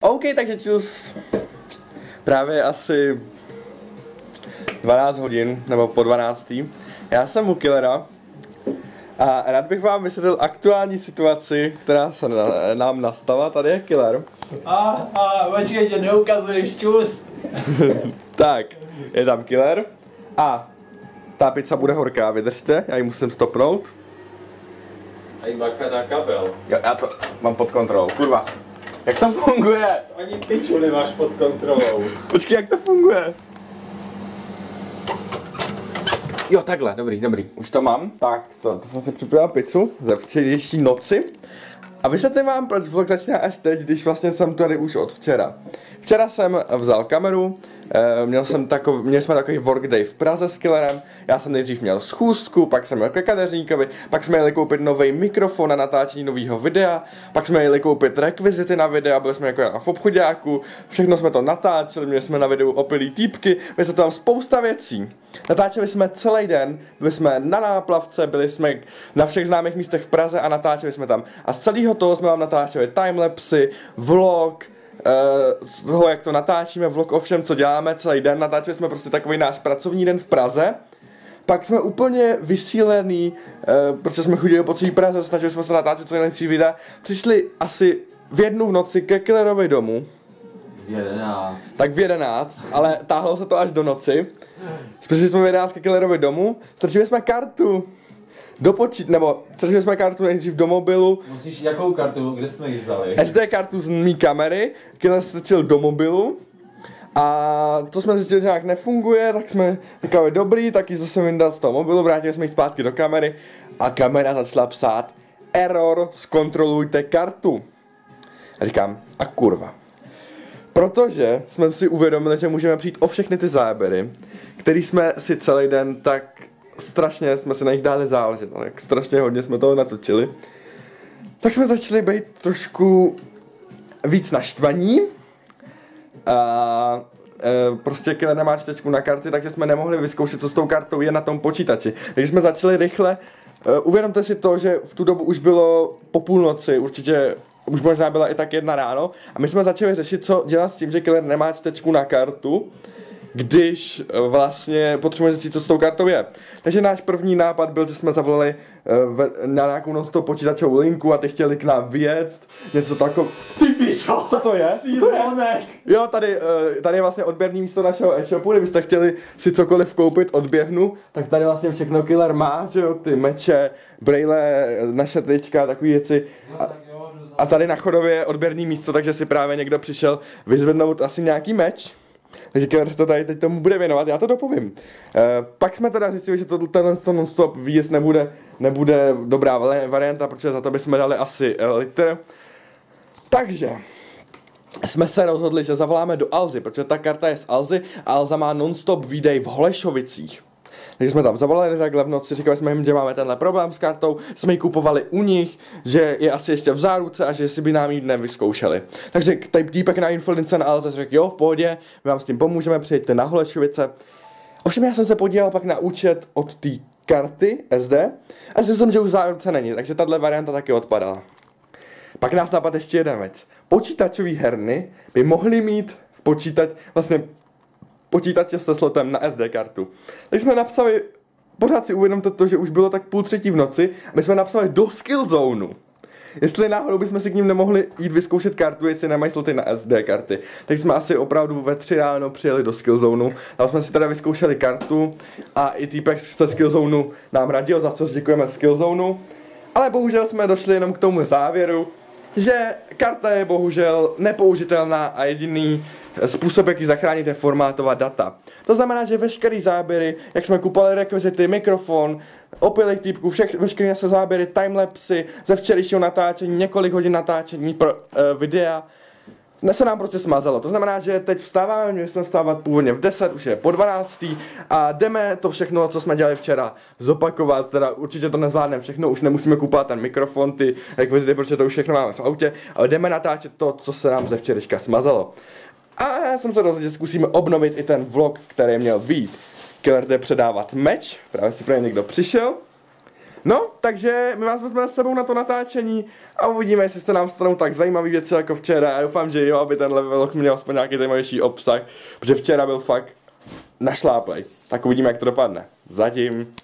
OK, takže čus. Právě asi 12 hodin, nebo po 12. Já jsem u Killera a rád bych vám vysvětlil aktuální situaci, která se nám nastala. Tady je Killer. Počkejte, neukazuješ čus. Tak, je tam Killer a ta pizza bude horká, vydržte, já ji musím stopnout. A jí bacha na kabel. Jo, já to mám pod kontrolou, kurva. Jak to funguje? Ani piču nemáš pod kontrolou. Počkej, jak to funguje? Jo, takhle, dobrý, už to mám. Tak, to jsem si připravil pizzu ze včerejší noci. A vysvětlím vám, proč vlog začíná až teď, když vlastně jsem tady už od včera. Včera jsem vzal kameru, měli jsme takový workday v Praze s Killerem. Já jsem nejdřív měl schůzku, pak jsem měl ke kadeřníkovi, pak jsme jeli koupit nový mikrofon na natáčení nového videa, pak jsme jeli koupit rekvizity na videa, byli jsme jako v obchodáku, všechno jsme to natáčeli, měli jsme na videu opilý týpky, byli jsme tam spousta věcí. Natáčeli jsme celý den, byli jsme na náplavce, byli jsme na všech známých místech v Praze a natáčeli jsme tam. A z celého toho jsme vám natáčeli timelapsy, vlog, z toho, jak to natáčíme, vlog o všem, co děláme celý den. Natáčeli jsme prostě takový náš pracovní den v Praze. Pak jsme úplně vysílený, protože jsme chodili po celé Praze, snažili jsme se natáčet co nejlepší videa. Přišli asi v 1 v noci ke Killerovi domů. V 11. Tak v 11, ale táhlo se to až do noci. Přišli jsme v 11 ke Killerovi domů, strčili jsme kartu. Strčili jsme kartu nejdřív do mobilu. Musíš jakou kartu, kde jsme ji vzali? SD kartu z mý kamery, Killer strčil do mobilu. A to jsme zjistili, že nějak nefunguje, tak jsme říkali dobrý, tak ji zase vyndal z toho mobilu, vrátili jsme ji zpátky do kamery a kamera začala psát error, zkontrolujte kartu. A říkám, a kurva. Protože jsme si uvědomili, že můžeme přijít o všechny ty záběry, který jsme si celý den tak strašně jsme se na nich dali záležet, tak strašně hodně jsme toho natočili. Tak jsme začali být trošku víc naštvaní. A prostě Killer nemá čtečku na karty, takže jsme nemohli vyzkoušet, co s tou kartou je na tom počítači. Takže jsme začali rychle. Uvědomte si to, že v tu dobu už bylo po půlnoci, určitě už možná byla i tak 1 ráno. A my jsme začali řešit, co dělat s tím, že Killer nemá čtečku na kartu, když vlastně potřebujeme zjistit, co s tou kartou je. Takže náš první nápad byl, že jsme zavolali na nějakou non-stop počítačovou linku a ty chtěli k nám vyjet, něco takového. Ty pičo! Co to je? Jo, tady je vlastně odběrný místo našeho e-shopu, kdybyste chtěli si cokoliv koupit od Běhnu, tak tady vlastně všechno Killer má, že jo, ty meče, brejle, naše trička, takový věci. A tady na Chodově je odběrný místo, takže si právě někdo přišel vyzvednout asi nějaký meč. Takže Killer se to tady teď tomu bude věnovat, já to dopovím. Pak jsme teda zjistili, že tenhle non-stop výjezd nebude dobrá varianta, protože za to bychom dali asi litr. Takže jsme se rozhodli, že zavoláme do Alzy, protože ta karta je z Alzy a Alza má non-stop výdej v Holešovicích. Takže jsme tam zavolali takhle v noci, říkali jsme jim, že máme tenhle problém s kartou, jsme ji kupovali u nich, že je asi ještě v záruce a že si by nám ji nevyzkoušeli. Takže týpek na influence na Alze řekl, jo, v pohodě, my vám s tím pomůžeme, přijďte na Holešovice. Ovšem já jsem se podíval pak na účet od té karty SD a zjistil jsem, že už v záruce není, takže tahle varianta taky odpadala. Pak nás napadl ještě jeden věc. Počítačové herny by mohly mít v počítače se slotem na SD kartu. Tak jsme napsali, pořád si uvědomte to, že už bylo tak 2:30 v noci, a my jsme napsali do Skillzoneu. Jestli náhodou bychom si k ním nemohli jít vyzkoušet kartu, jestli nemají sloty na SD karty. Tak jsme asi opravdu ve 3 ráno přijeli do Skillzoneu. Tam jsme si teda vyzkoušeli kartu a i týpek ze Skillzoneu nám radil, za což děkujeme Skillzoneu. Ale bohužel jsme došli jenom k tomu závěru, že karta je bohužel nepoužitelná a jediný způsob, jak ji zachránit, je formátovat data. To znamená, že veškerý záběry, jak jsme kupovali rekvizity, mikrofon, opilých týpků, veškeré se záběry, timelapsy, ze včerejšího natáčení, několik hodin natáčení pro videa, se nám prostě smazalo. To znamená, že teď vstáváme, měli jsme vstávat původně v 10, už je po 12. a jdeme to všechno, co jsme dělali včera, zopakovat, teda určitě to nezvládneme všechno, už nemusíme kupovat ten mikrofon, ty rekvizity, protože to už všechno máme v autě, ale jdeme natáčet to, co se nám ze včerejška smazalo. A já jsem se rozhodl, že zkusíme obnovit i ten vlog, který měl být. Killer jde předávat meč, právě si pro někdo přišel. No, takže my vás vezmeme s sebou na to natáčení a uvidíme, jestli se nám stanou tak zajímavé věci jako včera. A doufám, že jo, aby tenhle vlog měl aspoň nějaký zajímavější obsah, protože včera byl fakt našláplej. Tak uvidíme, jak to dopadne. Zatím.